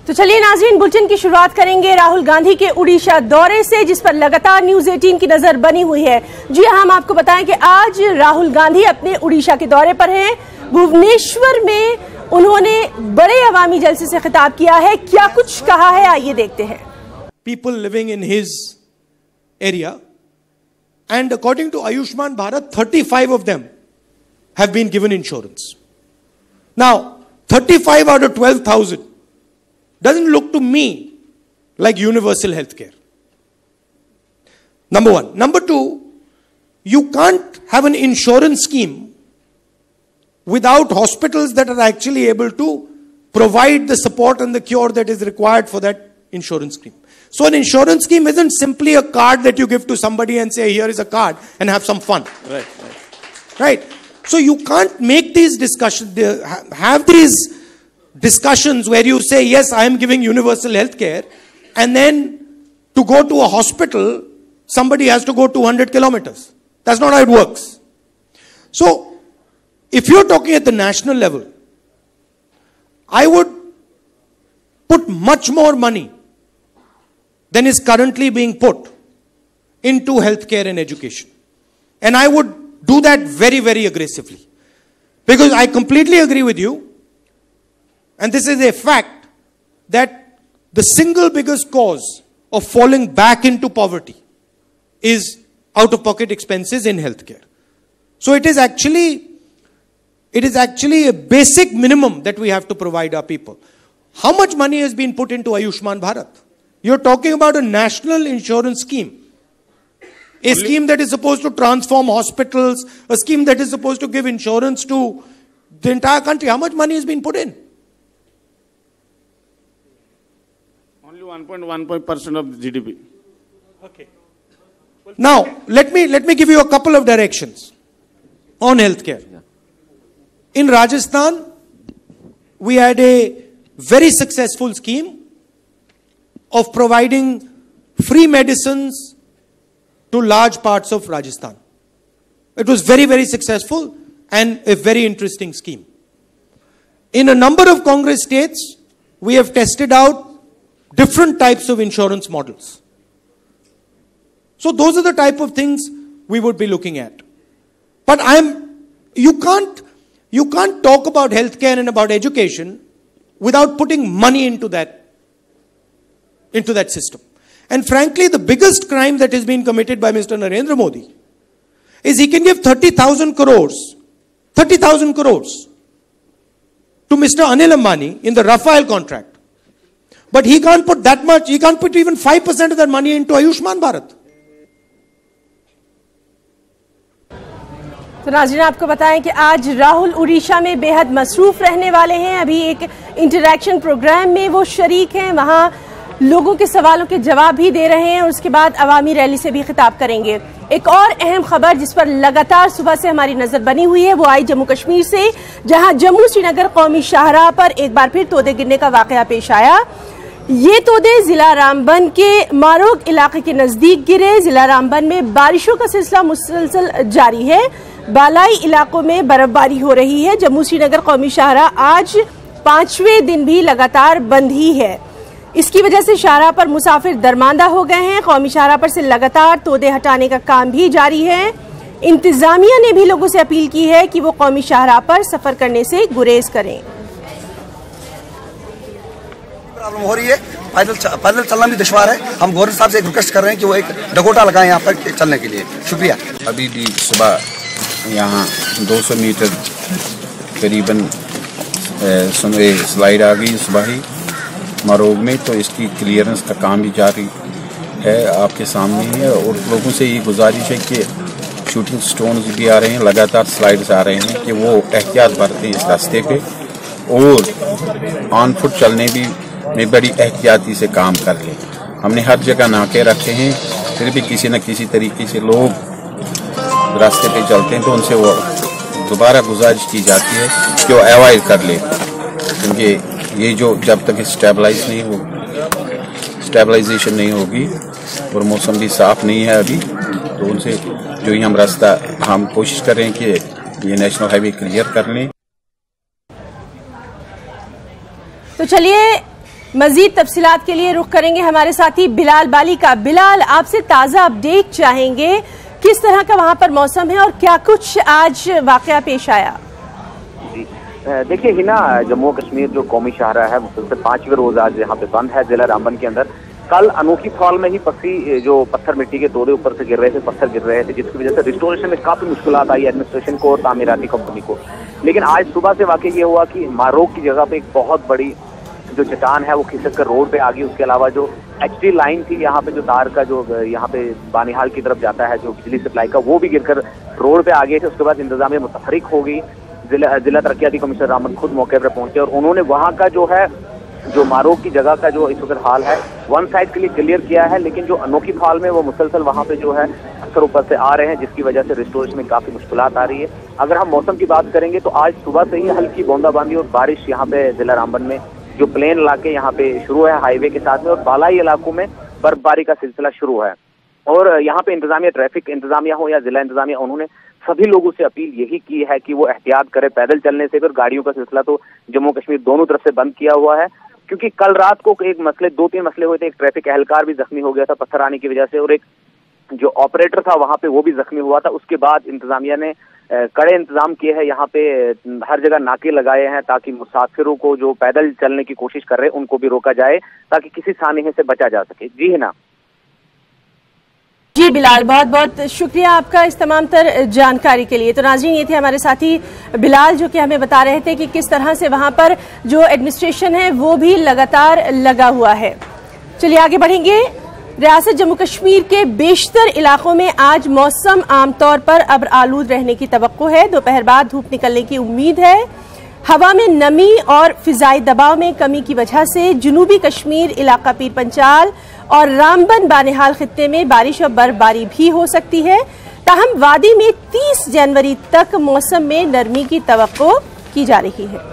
तो चलिए नाज़रीन, बुलेटिन की शुरुआत करेंगे राहुल गांधी के उड़ीसा दौरे से, जिस पर लगातार न्यूज 18 की नजर बनी हुई है। जी हाँ, हम आपको बताएं कि आज राहुल गांधी अपने उड़ीसा के दौरे पर हैं। भुवनेश्वर में उन्होंने बड़े अवामी जलसे से खिताब किया है। क्या कुछ कहा है, आइए देखते हैं। People living in his area, and according to Ayushman Bharat, 35 of them have been given insurance. Now, 35 out of 12,000 doesn't look to me like universal health care. Number one. Number two, you can't have an insurance scheme without hospitals that are actually able to provide the support and the cure that is required for that insurance scheme. So an insurance scheme isn't simply a card that you give to somebody and say, here is a card and have some fun. Right. So you can't make these discussions, have these discussions where you say, yes, I am giving universal health care, and then to go to a hospital, somebody has to go 200 kilometers. That's not how it works. So, if you're talking at the national level, I would put much more money than is currently being put into healthcare and education. And I would do that very, very aggressively. Because I completely agree with you. And this is a fact that the single biggest cause of falling back into poverty is out-of-pocket expenses in healthcare. So it is actually a basic minimum that we have to provide our people. How much money has been put into Ayushman Bharat? You're talking about a national insurance scheme. A scheme that is supposed to transform hospitals, a scheme that is supposed to give insurance to the entire country. How much money has been put in? 1.1% of the GDP. Okay. Now, let me give you a couple of directions on healthcare. In Rajasthan, we had a very successful scheme of providing free medicines to large parts of Rajasthan. It was very, very successful and a very interesting scheme. In a number of Congress states, we have tested out different types of insurance models. So those are the type of things we would be looking at. But you can't talk about healthcare and about education without putting money into that system. And frankly, the biggest crime that has been committed by Mr. Narendra Modi is he can give 30,000 crores to Mr. Anil Ambani in the Rafale contract. But he can't put that much, he can't put even 5% of that money into Ayushman Bharat. तो नाज़रीन, आपको बताएं कि आज राहुल उड़ीसा में बेहद मसरूफ रहने वाले हैं। अभी एक इंटरैक्शन प्रोग्राम में वो शरीक हैं, वहां लोगों के सवालों के जवाब भी दे रहे हैं और उसके बाद अवामी रैली से भी खिताब करेंगे। एक और अहम खबर जिस पर लगातार सुबह से हमारी नजर बनी हुई है, वो आई जम्मू कश्मीर से, जहां जम्मू श्रीनगर कौमी शाहराह पर एक बार फिर तोदे गिरने का वाकया पेश आया। ये तोदे जिला रामबन के मारोग इलाके के नजदीक गिरे। जिला रामबन में बारिशों का सिलसिला मुसलसल जारी है। बालाई इलाकों में बर्फबारी हो रही है। जम्मू श्रीनगर कौमी शाहराह आज 5वें दिन भी लगातार बंद ही है। इसकी वजह से शाहराह पर मुसाफिर दरमांदा हो गए हैं। कौमी शाहराह पर से लगातार तोदे हटाने का काम भी जारी है। इंतजामिया ने भी लोगों से अपील की है कि वो कौमी शाहराह पर सफर करने से गुरेज करें। प्रॉब्लम हो रही है, पैदल चलना भी दुश्वार है। हम गवर्नर साहब से एक रिक्वेस्ट कर रहे हैं कि वो एक डकोटा लगाएं यहाँ पर चलने के लिए। शुक्रिया। अभी भी सुबह यहाँ 200 मीटर करीबन स्लाइड आ गई सुबह ही मरोग में, तो इसकी क्लियरेंस का काम भी जारी है, आपके सामने ही है। और लोगों से ये गुजारिश है कि शूटिंग स्टोन्स भी आ रहे हैं, लगातार स्लाइड्स आ रहे हैं, कि वो एहतियात बरतें इस रास्ते पे और ऑन फुट चलने भी में बड़ी एहतियाती से काम कर लें। हमने हर जगह नाके रखे हैं, फिर भी किसी न किसी तरीके से लोग रास्ते पे चलते हैं, तो उनसे वो दोबारा गुजारिश की जाती है कि वो अवॉइड कर ले, क्योंकि ये जो जब तक स्टेबलाइजेशन नहीं होगी और मौसम भी साफ नहीं है अभी, तो उनसे जो ही हम कोशिश कर रहे हैं कि ये नेशनल हाईवे क्लियर कर लें। तो चलिए मजीद तफसीलात के लिए रुख करेंगे हमारे साथी बिलाल बाली का। बिलाल, आपसे ताज़ा अपडेट चाहेंगे, किस तरह का वहां पर मौसम है और क्या कुछ आज वाकया पेश आया? जी देखिए हिना, जम्मू कश्मीर जो कौमी शाहरा है मुसलसल 5वें रोज आज यहाँ पे बंद है जिला रामबन के अंदर। कल अनोखी फॉल में ही पसी जो पत्थर मिट्टी के तोड़े ऊपर से गिर रहे थे, पत्थर गिर रहे थे, जिसकी वजह से रिस्टोरेशन में काफी मुश्किलात आई एडमिनिस्ट्रेशन को और तामीराती कंपनी को। लेकिन आज सुबह से वाकई ये हुआ कि मारोग की जगह पे एक बहुत बड़ी जो चट्टान है वो खिसक कर रोड पे आ गई। उसके अलावा जो एचडी लाइन थी यहाँ पे, जो तार का जो यहाँ पे बानिहाल की तरफ जाता है जो बिजली सप्लाई का, वो भी गिरकर रोड पे आ गए थे। उसके बाद इंतजामिया मुतहरिक हो गई। जिला तरक्याती कमिश्नर रामबन खुद मौके पर पहुंचे और उन्होंने वहाँ का जो है जो मारोग की जगह का जो इस वक्त हाल है वन साइड के लिए क्लियर किया है। लेकिन जो अनोखी फॉल में वो मुसलसल वहाँ पे जो है पत्थर ऊपर से आ रहे हैं, जिसकी वजह से रिस्टोरेशन में काफी मुश्किलात आ रही है। अगर हम मौसम की बात करेंगे तो आज सुबह से ही हल्की बूंदाबांदी और बारिश यहाँ पे जिला रामबन में जो प्लेन इलाके यहाँ पे शुरू है हाईवे के साथ में, और बालाई इलाकों में बर्फबारी का सिलसिला शुरू है। और यहाँ पे इंतजामिया, ट्रैफिक इंतजामिया हो या जिला इंतजामिया, उन्होंने सभी लोगों से अपील यही की है कि वो एहतियात करें पैदल चलने से। फिर गाड़ियों का सिलसिला तो जम्मू कश्मीर दोनों तरफ से बंद किया हुआ है, क्योंकि कल रात को एक मसले, 2-3 मसले हुए थे। एक ट्रैफिक एहलकार भी जख्मी हो गया था पत्थर आने की वजह से, और एक जो ऑपरेटर था वहां पे वो भी जख्मी हुआ था। उसके बाद इंतजामिया ने कड़े इंतजाम किए हैं, यहाँ पे हर जगह नाके लगाए हैं ताकि मुसाफिरों को जो पैदल चलने की कोशिश कर रहे हैं उनको भी रोका जाए ताकि किसी सानहे से बचा जा सके। जी है ना। जी बिलाल, बहुत बहुत शुक्रिया आपका इस तमाम तर जानकारी के लिए। तो नाज़रीन, ये थे हमारे साथी बिलाल जो कि हमें बता रहे थे कि किस तरह से वहां पर जो एडमिनिस्ट्रेशन है वो भी लगातार लगा हुआ है। चलिए आगे बढ़ेंगे। रियासत जम्मू कश्मीर के बेशतर इलाकों में आज मौसम आमतौर पर अब्र आलूद रहने की तवक्को है। दोपहर बाद धूप निकलने की उम्मीद है। हवा में नमी और फिजाई दबाव में कमी की वजह से जनूबी कश्मीर इलाका पीर पंचाल और रामबन बानिहाल खित्ते में बारिश और बर्फबारी भी हो सकती है। ताहम वादी में 30 जनवरी तक मौसम में नरमी की तवक्को की जा रही है।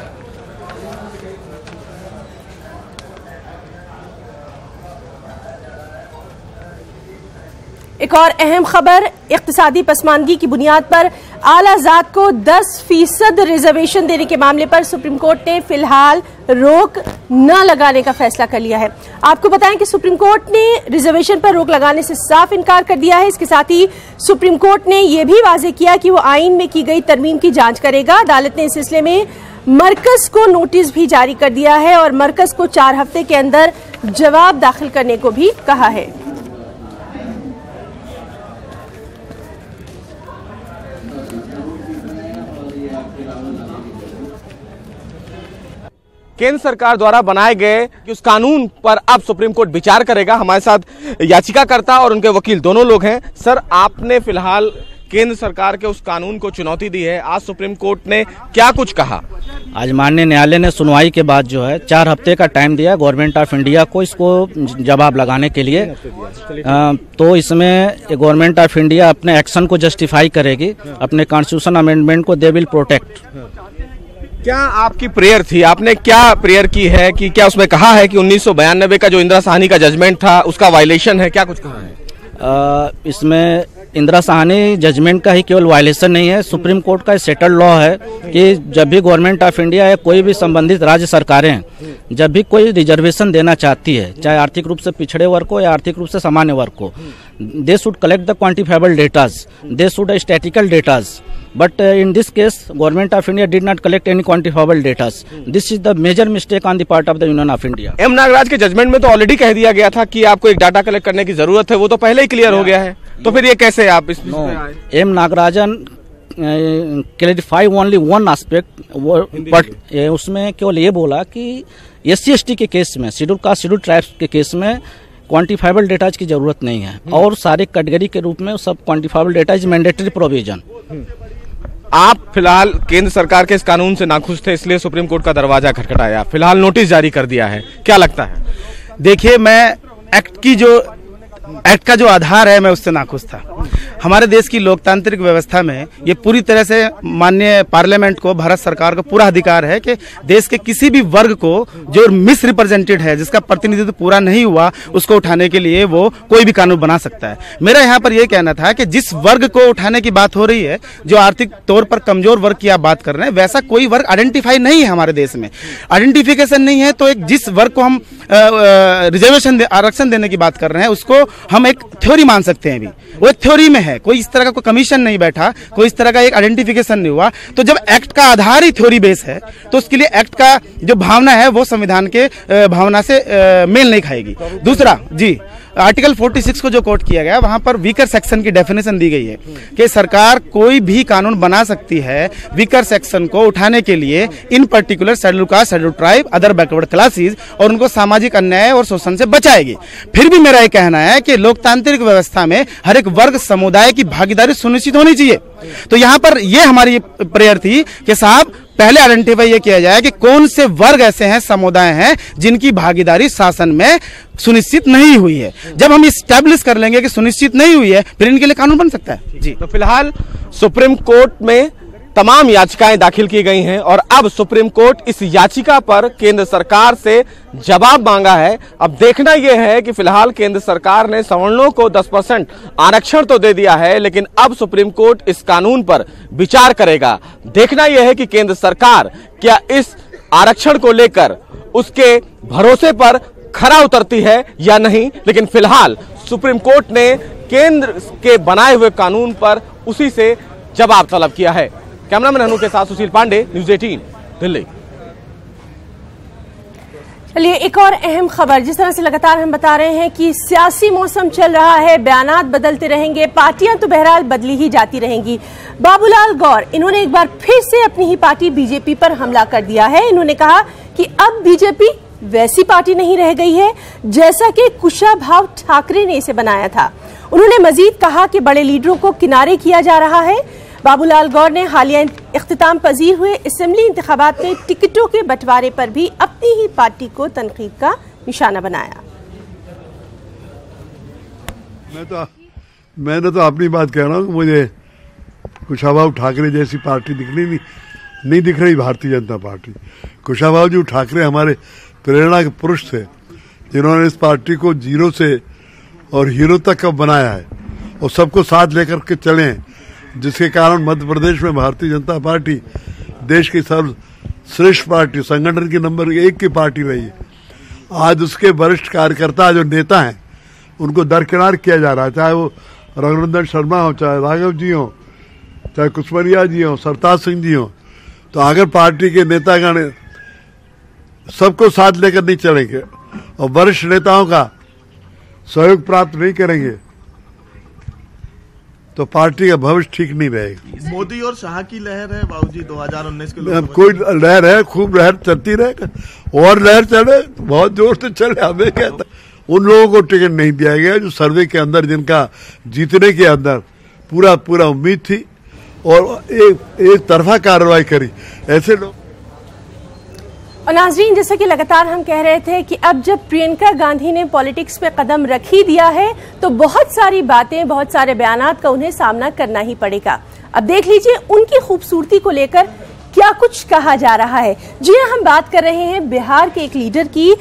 एक और अहम खबर, इक्तिसादी पसमानगी की बुनियाद पर आला ज़ात को 10% रिजर्वेशन देने के मामले पर सुप्रीम कोर्ट ने फिलहाल रोक न लगाने का फैसला कर लिया है। आपको बताएं कि सुप्रीम कोर्ट ने रिजर्वेशन पर रोक लगाने से साफ इनकार कर दिया है। इसके साथ ही सुप्रीम कोर्ट ने यह भी वाज़ेह किया कि वो आइन में की गई तरमीम की जांच करेगा। अदालत ने इस सिलसिले में मरकज को नोटिस भी जारी कर दिया है और मरकज को 4 हफ्ते के अंदर जवाब दाखिल करने को भी कहा है। केंद्र सरकार द्वारा बनाए गए कि उस कानून पर अब सुप्रीम कोर्ट विचार करेगा। हमारे साथ याचिकाकर्ता और उनके वकील दोनों लोग हैं। सर, आपने फिलहाल केंद्र सरकार के उस कानून को चुनौती दी है, आज सुप्रीम कोर्ट ने क्या कुछ कहा? आज माननीय न्यायालय ने सुनवाई के बाद जो है 4 हफ्ते का टाइम दिया गवर्नमेंट ऑफ इंडिया को इसको जवाब लगाने के लिए। तो इसमें गवर्नमेंट ऑफ इंडिया अपने एक्शन को जस्टिफाई करेगी, अपने कॉन्स्टिट्यूशन अमेंडमेंट को दे विल प्रोटेक्ट। क्या आपकी प्रेयर थी, आपने क्या प्रेयर की है कि क्या उसमें कहा है कि 1992 का जो इंदिरा साहनी का जजमेंट था उसका वायलेशन है, क्या कुछ कहा है? इसमें इंदिरा साहनी जजमेंट का ही केवल वायलेशन नहीं है, सुप्रीम कोर्ट का सेटल्ड लॉ है कि जब भी गवर्नमेंट ऑफ इंडिया या कोई भी संबंधित राज्य सरकारें जब भी कोई रिजर्वेशन देना चाहती है, चाहे आर्थिक रूप से पिछड़े वर्ग को या आर्थिक रूप से सामान्य वर्ग को, they should collect the quantifiable datas, they should statistical datas. But in this case, Government of India did not collect any quantifiable data. This is the major mistake on the part of the Union of India. M Nagaraj के judgement में तो already कह दिया गया था कि आपको एक डाटा कलेक्ट करने की जरूरत है, वो तो पहले ही क्लियर हो गया है, तो फिर ये कैसे आप इसमें आए? M Nagarajan clarify only one aspect, but उसमें केवल ये बोला कि SC/ST के केस में, शेड्यूल कास्ट शेड्यूल ट्राइब्स के केस में क्वांटिफाइबल डेटाज की जरूरत नहीं है और सारे कैटेगरी के रूप में सब quantifiable data is mandatory provision. आप फिलहाल केंद्र सरकार के इस कानून से नाखुश थे, इसलिए सुप्रीम कोर्ट का दरवाजा खटखटाया, फिलहाल नोटिस जारी कर दिया है, क्या लगता है? देखिए, मैं एक्ट का जो आधार है मैं उससे नाखुश था। हमारे देश की लोकतांत्रिक व्यवस्था में ये पूरी तरह से माननीय पार्लियामेंट को, भारत सरकार को पूरा अधिकार है कि देश के किसी भी वर्ग को जो मिस रिप्रेजेंटेड है, जिसका प्रतिनिधित्व पूरा नहीं हुआ, उसको उठाने के लिए वो कोई भी कानून बना सकता है। मेरा यहाँ पर यह कहना था कि जिस वर्ग को उठाने की बात हो रही है, जो आर्थिक तौर पर कमजोर वर्ग की आप बात कर रहे हैं, वैसा कोई वर्ग आइडेंटिफाई नहीं है हमारे देश में। आइडेंटिफिकेशन नहीं है तो एक जिस वर्ग को हम रिजर्वेशन आरक्षण देने की बात कर रहे हैं, उसको हम एक थ्योरी मान सकते हैं। अभी वो एक थ्योरी में है, कोई इस तरह का कोई कमीशन नहीं बैठा, कोई इस तरह का एक आइडेंटिफिकेशन नहीं हुआ। तो जब एक्ट का आधार ही थ्योरी बेस है तो उसके लिए एक्ट का जो भावना है वो संविधान के भावना से मेल नहीं खाएगी। दूसरा जी, आर्टिकल 46 को जो कोट किया गया, वहां पर वीकर सेक्शन की डेफिनेशन दी गई है कि सरकार कोई भी कानून बना सकती है वीकर सेक्शन को उठाने के लिए, इन particular schedule caste, schedule tribe, other backward classes, और उनको सामाजिक अन्याय और शोषण से बचाएगी। फिर भी मेरा ये कहना है कि लोकतांत्रिक व्यवस्था में हर एक वर्ग समुदाय की भागीदारी सुनिश्चित होनी चाहिए। तो यहाँ पर ये हमारी प्रेयर थी कि साहब पहले आइडेंटिफाई ये किया जाए कि कौन से वर्ग ऐसे हैं, समुदाय हैं, जिनकी भागीदारी शासन में सुनिश्चित नहीं हुई है। जब हम इस्टेब्लिश कर लेंगे कि सुनिश्चित नहीं हुई है, फिर इनके लिए कानून बन सकता है। जी, तो फिलहाल सुप्रीम कोर्ट में तमाम याचिकाएं दाखिल की गई हैं और अब सुप्रीम कोर्ट इस याचिका पर केंद्र सरकार से जवाब मांगा है। अब देखना यह है कि फिलहाल केंद्र सरकार ने सवर्णों को 10% आरक्षण तो दे दिया है, लेकिन अब सुप्रीम कोर्ट इस कानून पर विचार करेगा। देखना यह है कि केंद्र सरकार क्या इस आरक्षण को लेकर उसके भरोसे पर खरा उतरती है या नहीं। लेकिन फिलहाल सुप्रीम कोर्ट ने केंद्र के बनाए हुए कानून पर उसी से जवाब तलब किया है। कैमरामैन अनु के साथ सुशील पांडे, न्यूज़ 18 दिल्ली। चलिए एक और अहम खबर, जिस तरह से लगातार हम बता रहे हैं कि सियासी मौसम चल रहा है, बयानात बदलते रहेंगे, पार्टियां तो बहरहाल बदली ही जाती रहेंगी। बाबूलाल गौर, इन्होंने एक बार फिर से अपनी ही पार्टी बीजेपी पर हमला कर दिया है। इन्होंने कहा कि अब बीजेपी वैसी पार्टी नहीं रह गई है जैसा कि कुशाभाऊ ठाकरे ने इसे बनाया था। उन्होंने मजीद कहा कि बड़े लीडरों को किनारे किया जा रहा है। बाबूलाल गौर ने हालिया इख्तिताम पजीर हुए असेंबली इंतखाबात में टिकटों के बंटवारे पर भी अपनी ही पार्टी को तनकीद का निशाना बनाया। मैंने तो अपनी बात कह रहा हूँ, मुझे कुशाभाऊ ठाकरे जैसी पार्टी नहीं दिख रही भारतीय जनता पार्टी। कुशाभाऊ जी ठाकरे हमारे प्रेरणा के पुरुष थे, जिन्होंने इस पार्टी को जीरो से और हीरो तक का बनाया है और सबको साथ लेकर के चले हैं, जिसके कारण मध्य प्रदेश में भारतीय जनता पार्टी देश की सर्वश्रेष्ठ पार्टी, संगठन की नंबर 1 की पार्टी रही है। आज उसके वरिष्ठ कार्यकर्ता जो नेता हैं उनको दरकिनार किया जा रहा है, चाहे वो रघुनंदन शर्मा हो, चाहे राघव जी हो, चाहे कुशमरिया जी हो, सरताज सिंह जी हो। तो अगर पार्टी के नेतागण सबको साथ लेकर नहीं चलेंगे और वरिष्ठ नेताओं का सहयोग प्राप्त नहीं करेंगे तो पार्टी का भविष्य ठीक नहीं रहेगा। मोदी और शाह की लहर है बाबूजी 2019 के कोई लहर है, खूब लहर चलती रहेगा और लहर चले, बहुत जोर से चले। हमें कहता उन लोगों को टिकट नहीं दिया गया जो सर्वे के अंदर, जिनका जीतने के अंदर पूरा उम्मीद थी और एक तरफा कार्रवाई करी, ऐसे लोग। और नाज़रीन, जैसा कि लगातार हम कह रहे थे कि अब जब प्रियंका गांधी ने पॉलिटिक्स पे कदम रख ही दिया है तो बहुत सारी बातें, बहुत सारे बयानात का उन्हें सामना करना ही पड़ेगा। अब देख लीजिए उनकी खूबसूरती को लेकर क्या कुछ कहा जा रहा है। जी हम बात कर रहे हैं बिहार के एक लीडर की।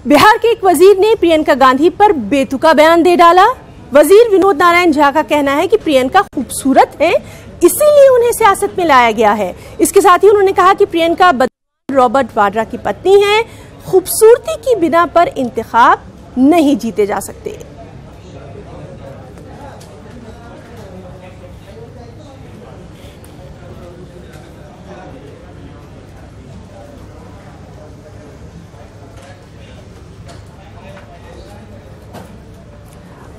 बिहार के एक वजीर ने प्रियंका गांधी पर बेतुका बयान दे डाला। वजीर विनोद नारायण झा का कहना है कि प्रियंका खूबसूरत है, इसीलिए उन्हें सियासत में लाया गया है। इसके साथ ही उन्होंने कहा कि प्रियंका रॉबर्ट वाड्रा की पत्नी है, खूबसूरती की बिना पर इंतखाब नहीं जीते जा सकते।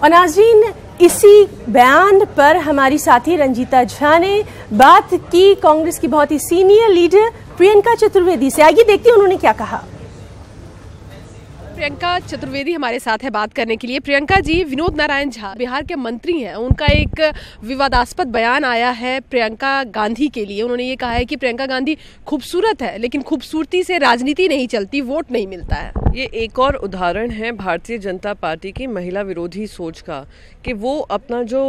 और नाज़रीन, इसी बयान पर हमारी साथी रंजीता झा ने बात की कांग्रेस की बहुत ही सीनियर लीडर प्रियंका चतुर्वेदी से। आइए देखते हैं उन्होंने क्या कहा। प्रियंका चतुर्वेदी हमारे साथ है बात करने के लिए। प्रियंका जी, विनोद नारायण झा बिहार के मंत्री हैं, उनका एक विवादास्पद बयान आया है प्रियंका गांधी के लिए। उन्होंने ये कहा है कि प्रियंका गांधी खूबसूरत है लेकिन खूबसूरती से राजनीति नहीं चलती, वोट नहीं मिलता है। ये एक और उदाहरण है भारतीय जनता पार्टी की महिला विरोधी सोच का, कि वो अपना जो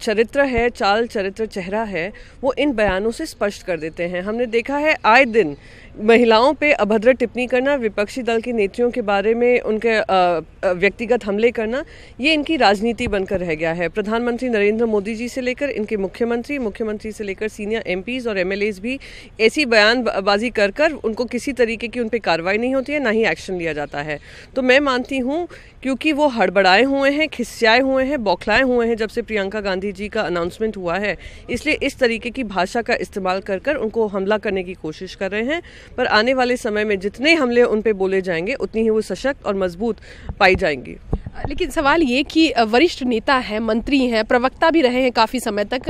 चरित्र है, चाल चरित्र, चेहरा है, वो इन बयानों से स्पष्ट कर देते हैं। हमने देखा है आए दिन महिलाओं पे अभद्र टिप्पणी करना, विपक्षी दल की नेत्रियों के बारे में उनके व्यक्तिगत हमले करना, ये इनकी राजनीति बनकर रह गया है। प्रधानमंत्री नरेंद्र मोदी जी से लेकर इनके मुख्यमंत्री से लेकर सीनियर एमपीज और एमएलएज भी ऐसी बयानबाजी कर कर उनको किसी तरीके की उन पर कार्रवाई नहीं होती है, ना ही एक्शन लिया जाता है। तो मैं मानती हूँ क्योंकि वो हड़बड़ाए हुए हैं, खिसियाए हुए हैं, बौखलाए हुए हैं जब से प्रियंका गांधी जी का अनाउंसमेंट हुआ है, इसलिए इस तरीके की भाषा का इस्तेमाल कर कर उनको हमला करने की कोशिश कर रहे हैं। पर आने वाले समय में जितने हमले उन पे बोले जाएंगे उतनी ही वो सशक्त और मजबूत पाई जाएंगी। लेकिन सवाल ये कि वरिष्ठ नेता हैं, मंत्री हैं, प्रवक्ता भी रहे हैं काफ़ी समय तक,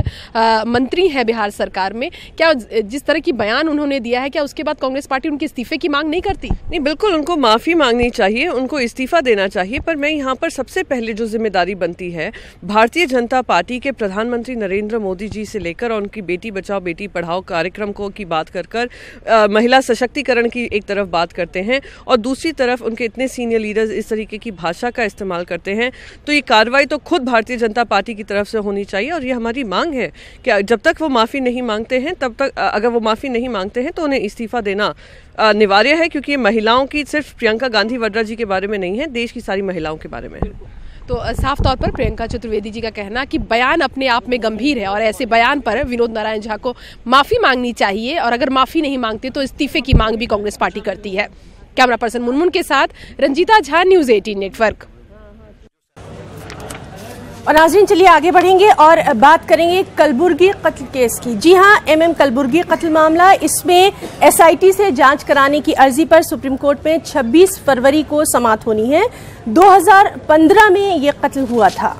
मंत्री हैं बिहार सरकार में, क्या जिस तरह की बयान उन्होंने दिया है, क्या उसके बाद कांग्रेस पार्टी उनके इस्तीफे की मांग नहीं करती? नहीं, बिल्कुल उनको माफ़ी मांगनी चाहिए, उनको इस्तीफा देना चाहिए। पर मैं यहाँ पर सबसे पहले जो जिम्मेदारी बनती है भारतीय जनता पार्टी के प्रधानमंत्री नरेंद्र मोदी जी से लेकर और उनकी बेटी बचाओ बेटी पढ़ाओ कार्यक्रम को की बात कर महिला सशक्तिकरण की एक तरफ बात करते हैं और दूसरी तरफ उनके इतने सीनियर लीडर्स इस तरीके की भाषा का इस्तेमाल करते हैं, तो ये कार्रवाई तो खुद भारतीय जनता पार्टी की तरफ से होनी चाहिए। और ये हमारी मांग है कि जब तक वो माफ़ी नहीं मांगते हैं, तब तक अगर वो माफ़ी नहीं मांगते हैं तो उन्हें इस्तीफा देना अनिवार्य है, क्योंकि ये महिलाओं की, सिर्फ प्रियंका गांधी वड्रा जी के बारे में नहीं है, देश की सारी महिलाओं के बारे में है। तो साफ तौर पर प्रियंका चतुर्वेदी जी का कहना कि बयान अपने आप में गंभीर है और ऐसे बयान पर विनोद नारायण झा को माफ़ी मांगनी चाहिए, और अगर माफ़ी नहीं मांगते तो इस्तीफे की मांग भी कांग्रेस पार्टी करती है। कैमरा पर्सन मुनमुन के साथ रंजीता झा, न्यूज़ 18 नेटवर्क। और नाज़रीन, चलिए आगे बढ़ेंगे और बात करेंगे कलबुर्गी कत्ल केस की। जी हां, एमएम कलबुर्गी कत्ल मामला, इसमें एसआईटी से जांच कराने की अर्जी पर सुप्रीम कोर्ट में 26 फरवरी को समाअत होनी है। 2015 में ये कत्ल हुआ था।